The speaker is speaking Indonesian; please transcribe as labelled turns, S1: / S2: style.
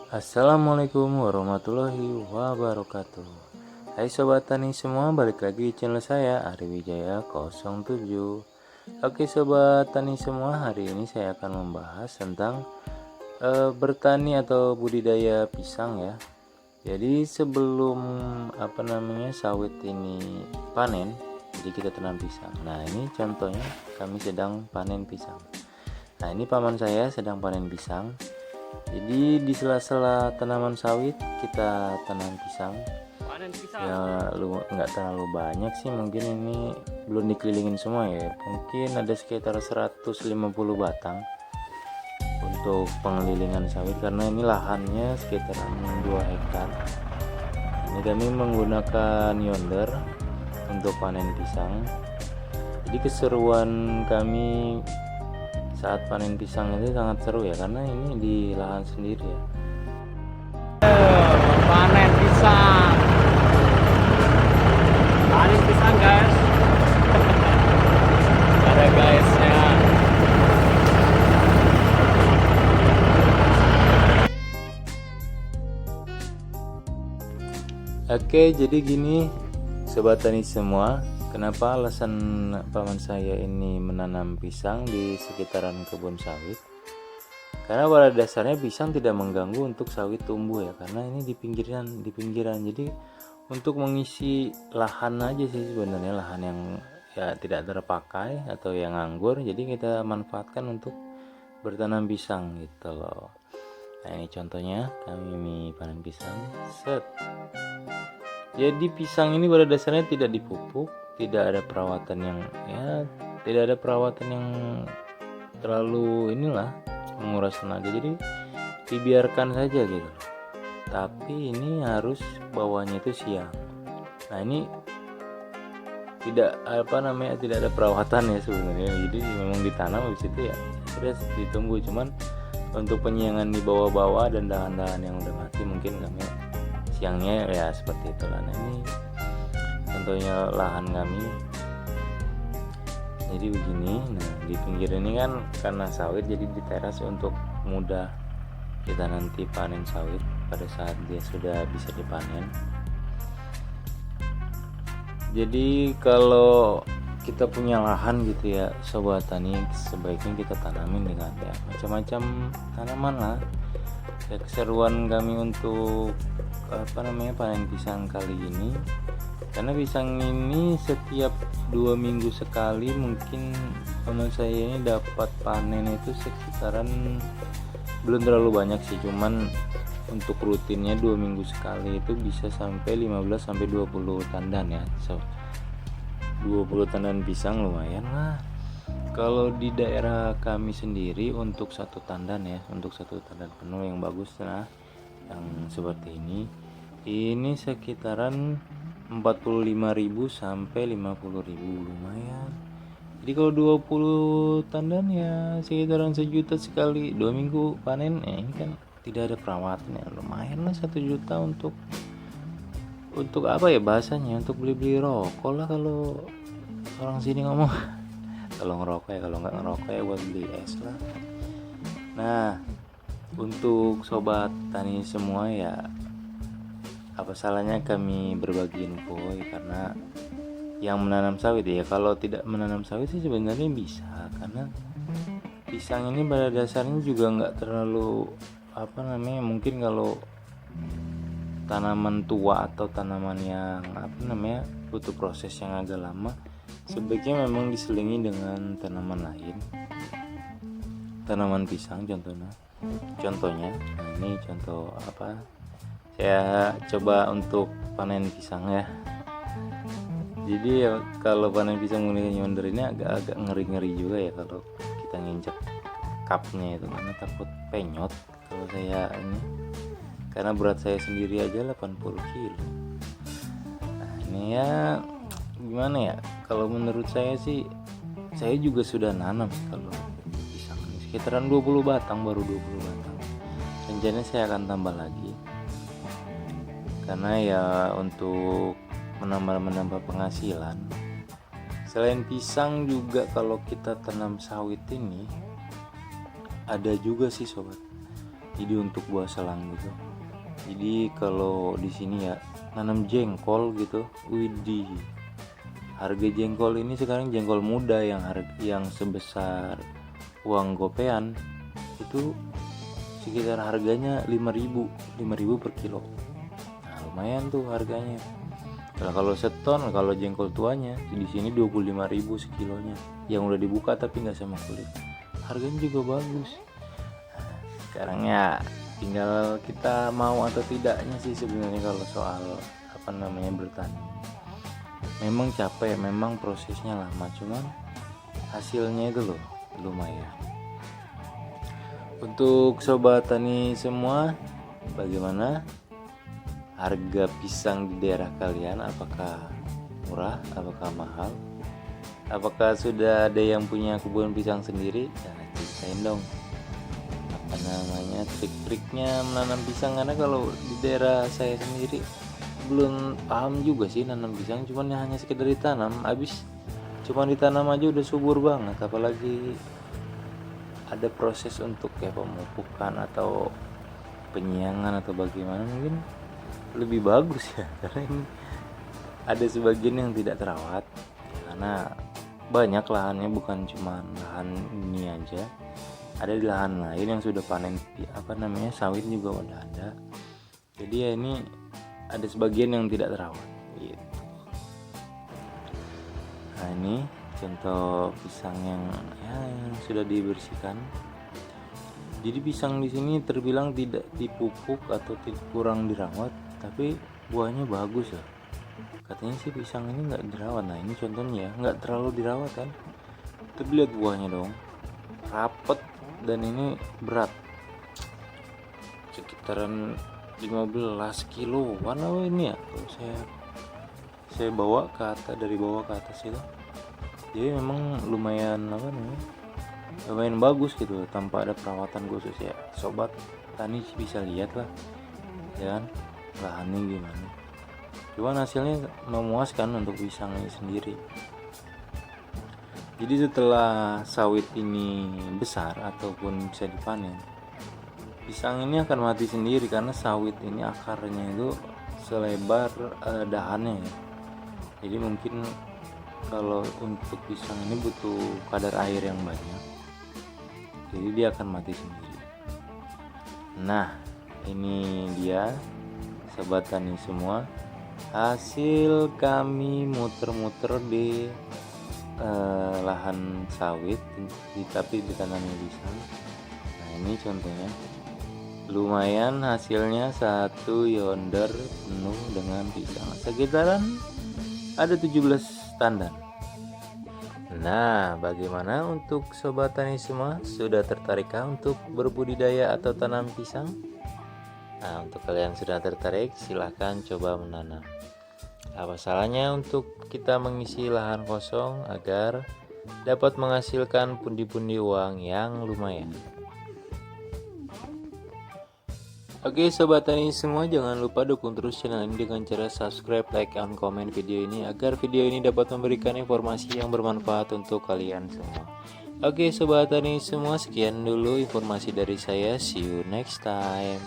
S1: Assalamualaikum warahmatullahi wabarakatuh. Hai sobat tani semua, balik lagi di channel saya Ari Wijaya 07. Oke sobat tani semua, hari ini saya akan membahas tentang bertani atau budidaya pisang ya. Jadi sebelum sawit ini panen, jadi kita tanam pisang. Nah, ini contohnya kami sedang panen pisang. Nah, ini paman saya sedang panen pisang. Jadi di sela-sela tanaman sawit kita tanam pisang.
S2: Panen pisang.
S1: Ya nggak terlalu banyak sih, mungkin ini belum dikelilingin semua ya. Mungkin ada sekitar 150 batang untuk pengelilingan sawit karena ini lahannya sekitaran 2 hektar. Ini kami menggunakan yonder untuk panen pisang. Jadi keseruan kami saat panen pisang itu sangat seru ya, karena ini di lahan sendiri ya.
S2: Panen pisang. Panen pisang guys. Ada guysnya.
S1: Oke, jadi gini sobat tani semua, kenapa alasan paman saya ini menanam pisang di sekitaran kebun sawit? Karena pada dasarnya pisang tidak mengganggu untuk sawit tumbuh ya, karena ini di pinggiran. Jadi untuk mengisi lahan aja sih sebenarnya, lahan yang ya tidak terpakai atau yang nganggur, jadi kita manfaatkan untuk bertanam pisang gitu loh. Nah, ini contohnya kami panen pisang. Jadi pisang ini pada dasarnya tidak dipupuk, tidak ada perawatan yang terlalu menguras tenaga. Jadi dibiarkan saja gitu. Tapi ini harus bawahnya itu siang. Nah, ini tidak ada perawatan ya sebenarnya. Jadi memang ditanam habis itu ya sudah ditunggu, cuman untuk penyiangan di bawah-bawah dan dahan-dahan yang udah mati mungkin kami siangnya ya seperti itulah. Nah, ini contohnya lahan kami jadi begini. Nah, di pinggir ini kan karena sawit, jadi di teras untuk mudah kita nanti panen sawit pada saat dia sudah bisa dipanen. Jadi kalau kita punya lahan gitu ya sobat tani, sebaiknya kita tanamin dengan ya macam-macam tanaman lah. Ya, keseruan kami untuk panen pisang kali ini, karena pisang ini setiap 2 minggu sekali. Mungkin paman saya ini dapat panen itu sekitaran, belum terlalu banyak sih, cuman untuk rutinnya 2 minggu sekali itu bisa sampai 15-20 tandan ya. 20 tandan pisang lumayan lah. Kalau di daerah kami sendiri untuk satu tandan penuh yang bagus, nah yang seperti ini sekitaran 45.000 sampai 50.000, lumayan. Jadi kalau 20 tandan ya sekitaran 1 juta sekali 2 minggu panen. Ini kan tidak ada perawatan ya, lumayan lah 1 juta untuk apa ya bahasanya, untuk beli rokok lah kalau orang sini ngomong. Kalau ngerokok ya, kalau nggak ngerokok ya buat beli es lah. Nah, untuk sobat tani semua ya, apa salahnya kami berbagi info ya, karena yang menanam sawit ya, kalau tidak menanam sawit sih sebenarnya bisa, karena pisang ini pada dasarnya juga nggak terlalu mungkin kalau tanaman tua atau tanaman yang butuh proses yang agak lama, sebaiknya memang diselingi dengan tanaman lain, tanaman pisang contohnya. Nah, ini contoh saya coba untuk panen pisang ya. Jadi ya, kalau panen pisang menggunakan yonder ini agak ngeri juga ya kalau kita nginjek cupnya itu, karena takut penyot kalau saya ini, karena berat saya sendiri aja 80 kilo. Nah, ini ya gimana ya, kalau menurut saya sih, saya juga sudah nanam kalau pisang ini sekitaran 20 batang, baru 20 batang. Rencananya saya akan tambah lagi, karena ya untuk menambah penghasilan. Selain pisang juga kalau kita tanam sawit ini ada juga sih sobat, jadi untuk buah selang gitu. Jadi kalau di sini ya nanam jengkol gitu, widih, harga jengkol ini sekarang jengkol muda yang sebesar uang gopean itu sekitar harganya 5.000 per kilo. Nah, lumayan tuh harganya. Nah, kalau seton, kalau jengkol tuanya di sini 25.000 sekilonya, yang udah dibuka tapi nggak sama kulit. Harganya juga bagus. Nah, sekarang ya tinggal kita mau atau tidaknya sih sebenarnya kalau soal bertani. Memang capek, memang prosesnya lama, cuman hasilnya itu loh lumayan. Untuk sobat tani semua, bagaimana harga pisang di daerah kalian? Apakah murah? Apakah mahal? Apakah sudah ada yang punya kebun pisang sendiri? Ya, ceritain dong trik-triknya menanam pisang, karena kalau di daerah saya sendiri belum paham juga sih nanam pisang, cuman hanya sekedar ditanam, habis cuma ditanam aja udah subur banget, apalagi ada proses untuk kayak pemupukan atau penyiangan atau bagaimana, mungkin lebih bagus ya karena ini ada sebagian yang tidak terawat karena banyak lahannya, bukan cuma lahan ini aja, ada di lahan lain yang sudah panen sawit juga udah ada. Jadi ya ini ada sebagian yang tidak terawat gitu. Nah ini contoh pisang yang sudah dibersihkan. Jadi pisang di sini terbilang tidak dipupuk atau kurang dirawat, tapi buahnya bagus ya. Katanya sih pisang ini nggak dirawat. Nah ini contohnya ya, nggak terlalu dirawat kan. Tapi lihat buahnya dong, rapet, dan ini berat sekitaran 15 kiloan apa ini ya kalau saya bawa ke atas, dari bawah ke atas itu. Jadi memang lumayan lumayan bagus gitu tanpa ada perawatan khusus ya. Sobat tani bisa lihat lah ya kan lahannya gimana. Cuman hasilnya memuaskan untuk pisang ini sendiri. Jadi setelah sawit ini besar ataupun bisa dipanen, pisang ini akan mati sendiri karena sawit ini akarnya itu selebar dahannya ya. Jadi mungkin kalau untuk pisang ini butuh kadar air yang banyak, jadi dia akan mati sendiri. Nah ini dia sobat tani semua, hasil kami muter-muter di lahan sawit tapi ditanami pisang. Nah ini contohnya, lumayan hasilnya, satu yonder penuh dengan pisang, sekitaran ada 17 tandan. Nah bagaimana untuk sobat tani semua, sudah tertarikkah untuk berbudidaya atau tanam pisang? Nah untuk kalian sudah tertarik, silahkan coba menanam. Apa salahnya untuk kita mengisi lahan kosong agar dapat menghasilkan pundi-pundi uang yang lumayan. Oke sobat tani semua, jangan lupa dukung terus channel ini dengan cara subscribe, like, dan komen video ini agar video ini dapat memberikan informasi yang bermanfaat untuk kalian semua. Oke sobat tani semua, sekian dulu informasi dari saya, see you next time.